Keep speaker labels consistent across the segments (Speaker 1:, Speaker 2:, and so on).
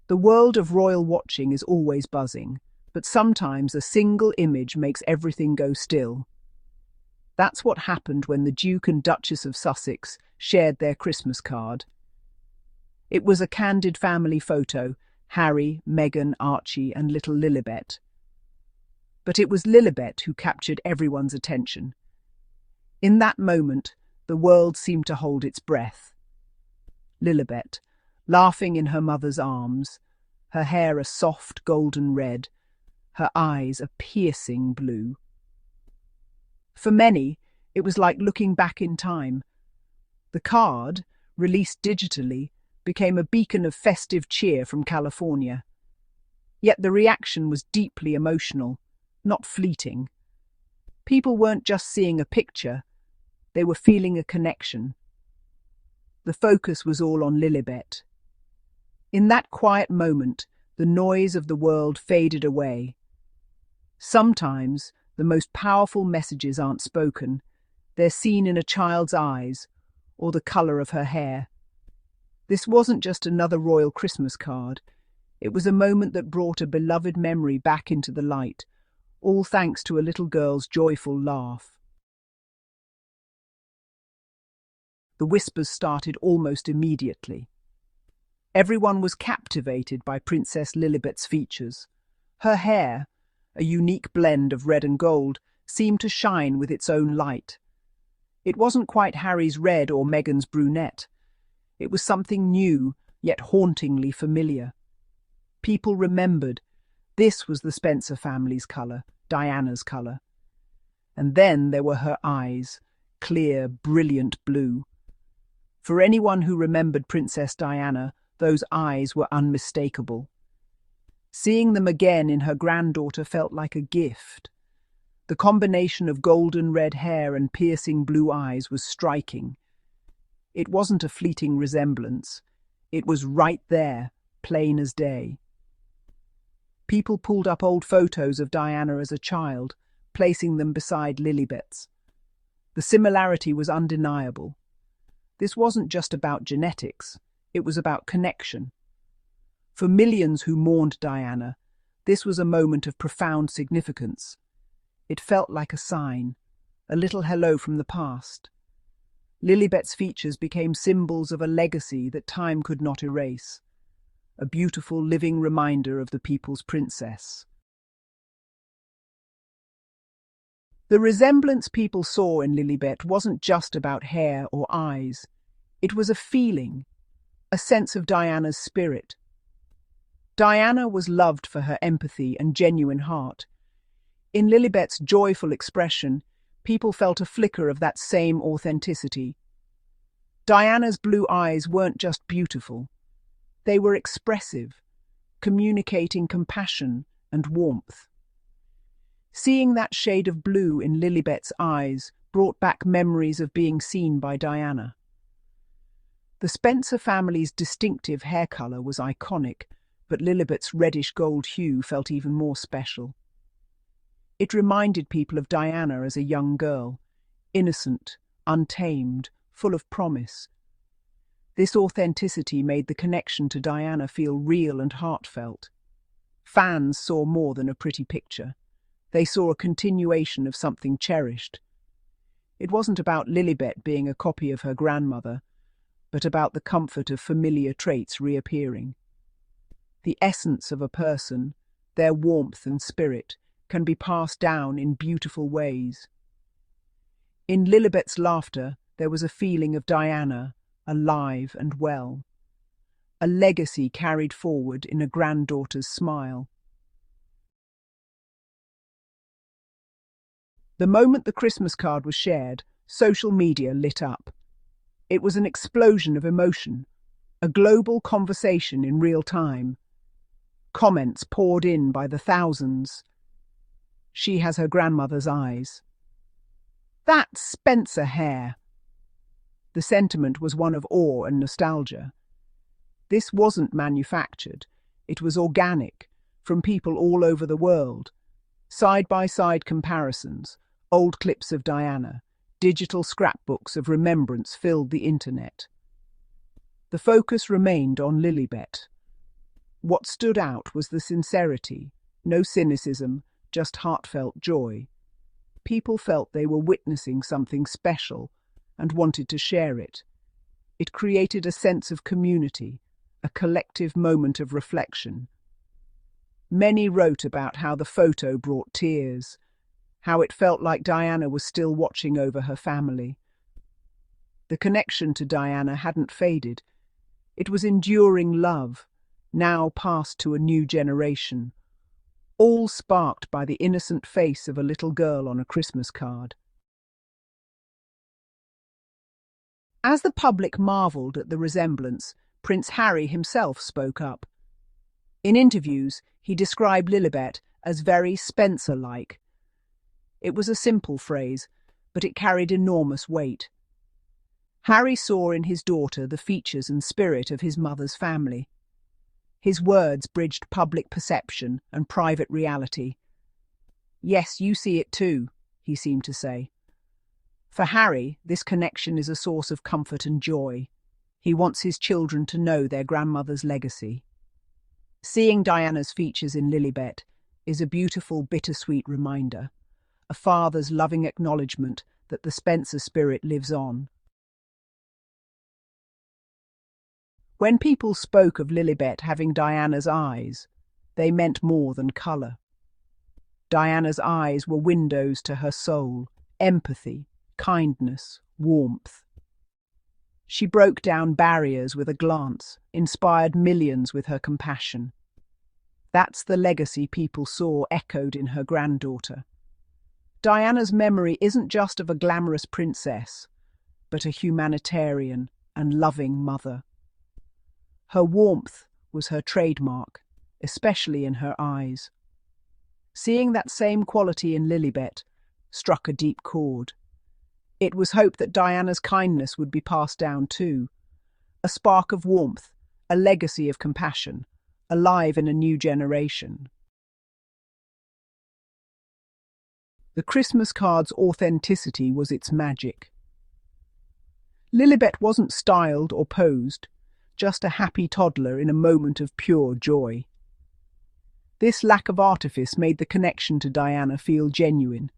Speaker 1: The world of royal watching is always buzzing, but sometimes a single image makes everything go still. That's what happened when the Duke and Duchess of Sussex shared their Christmas card. It was a candid family photo: Harry, Meghan, Archie, and little Lilibet. But it was Lilibet who captured everyone's attention. In that moment, the world seemed to hold its breath. Lilibet, laughing in her mother's arms, her hair a soft golden red, her eyes a piercing blue. For many, it was like looking back in time. The card, released digitally, became a beacon of festive cheer from California. Yet the reaction was deeply emotional, not fleeting. People weren't just seeing a picture, they were feeling a connection. The focus was all on Lilibet. In that quiet moment, the noise of the world faded away. Sometimes, the most powerful messages aren't spoken. They're seen in a child's eyes or the colour of her hair. This wasn't just another royal Christmas card. It was a moment that brought a beloved memory back into the light, all thanks to a little girl's joyful laugh. The whispers started almost immediately. Everyone was captivated by Princess Lilibet's features. Her hair, a unique blend of red and gold, seemed to shine with its own light. It wasn't quite Harry's red or Meghan's brunette. It was something new, yet hauntingly familiar. People remembered this was the Spencer family's colour, Diana's colour. And then there were her eyes, clear, brilliant blue. For anyone who remembered Princess Diana, those eyes were unmistakable. Seeing them again in her granddaughter felt like a gift. The combination of golden red hair and piercing blue eyes was striking. It wasn't a fleeting resemblance. It was right there, plain as day. People pulled up old photos of Diana as a child, placing them beside Lilibet's. The similarity was undeniable. This wasn't just about genetics, it was about connection. For millions who mourned Diana, this was a moment of profound significance. It felt like a sign, a little hello from the past. Lilibet's features became symbols of a legacy that time could not erase, a beautiful living reminder of the people's princess. The resemblance people saw in Lilibet wasn't just about hair or eyes. It was a feeling, a sense of Diana's spirit. Diana was loved for her empathy and genuine heart. In Lilibet's joyful expression, people felt a flicker of that same authenticity. Diana's blue eyes weren't just beautiful. They were expressive, communicating compassion and warmth. Seeing that shade of blue in Lilibet's eyes brought back memories of being seen by Diana. The Spencer family's distinctive hair colour was iconic, but Lilibet's reddish gold hue felt even more special. It reminded people of Diana as a young girl, innocent, untamed, full of promise. This authenticity made the connection to Diana feel real and heartfelt. Fans saw more than a pretty picture. They saw a continuation of something cherished. It wasn't about Lilibet being a copy of her grandmother, but about the comfort of familiar traits reappearing. The essence of a person, their warmth and spirit, can be passed down in beautiful ways. In Lilibet's laughter, there was a feeling of Diana, alive and well. A legacy carried forward in a granddaughter's smile. The moment the Christmas card was shared, social media lit up. It was an explosion of emotion, a global conversation in real time. Comments poured in by the thousands. She has her grandmother's eyes. That's Spencer hair. The sentiment was one of awe and nostalgia. This wasn't manufactured. It was organic, from people all over the world. Side-by-side comparisons, old clips of Diana, digital scrapbooks of remembrance filled the internet. The focus remained on Lilibet. What stood out was the sincerity, no cynicism, just heartfelt joy. People felt they were witnessing something special and wanted to share it. It created a sense of community, a collective moment of reflection. Many wrote about how the photo brought tears, how it felt like Diana was still watching over her family. The connection to Diana hadn't faded. It was enduring love, now passed to a new generation, all sparked by the innocent face of a little girl on a Christmas card. As the public marvelled at the resemblance, Prince Harry himself spoke up. In interviews, he described Lilibet as very Spencer-like. It was a simple phrase, but it carried enormous weight. Harry saw in his daughter the features and spirit of his mother's family. His words bridged public perception and private reality. "Yes, you see it too," he seemed to say. For Harry, this connection is a source of comfort and joy. He wants his children to know their grandmother's legacy. Seeing Diana's features in Lilibet is a beautiful, bittersweet reminder, a father's loving acknowledgement that the Spencer spirit lives on. When people spoke of Lilibet having Diana's eyes, they meant more than colour. Diana's eyes were windows to her soul, empathy, kindness, warmth. She broke down barriers with a glance, inspired millions with her compassion. That's the legacy people saw echoed in her granddaughter. Diana's memory isn't just of a glamorous princess, but a humanitarian and loving mother. Her warmth was her trademark, especially in her eyes. Seeing that same quality in Lilibet struck a deep chord. It was hoped that Diana's kindness would be passed down too, a spark of warmth, a legacy of compassion, alive in a new generation. The Christmas card's authenticity was its magic. Lilibet wasn't styled or posed, just a happy toddler in a moment of pure joy. This lack of artifice made the connection to Diana feel genuine.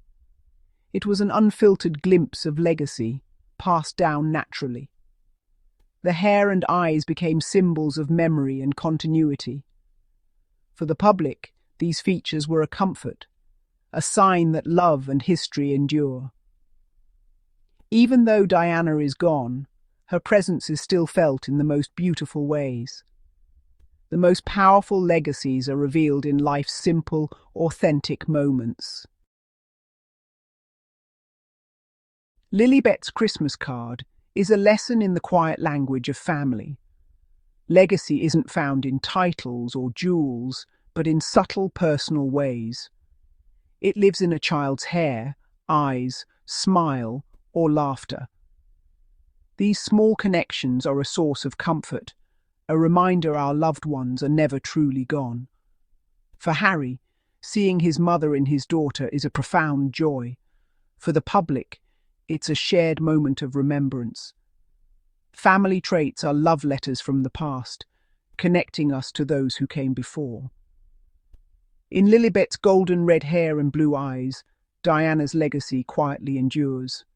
Speaker 1: It was an unfiltered glimpse of legacy, passed down naturally. The hair and eyes became symbols of memory and continuity. For the public, these features were a comfort, a sign that love and history endure. Even though Diana is gone, her presence is still felt in the most beautiful ways. The most powerful legacies are revealed in life's simple, authentic moments. Lilibet's Christmas card is a lesson in the quiet language of family. Legacy isn't found in titles or jewels, but in subtle personal ways. It lives in a child's hair, eyes, smile, or laughter. These small connections are a source of comfort, a reminder our loved ones are never truly gone. For Harry, seeing his mother in his daughter is a profound joy. For the public, it's a shared moment of remembrance. Family traits are love letters from the past, connecting us to those who came before. In Lilibet's golden red hair and blue eyes, Diana's legacy quietly endures.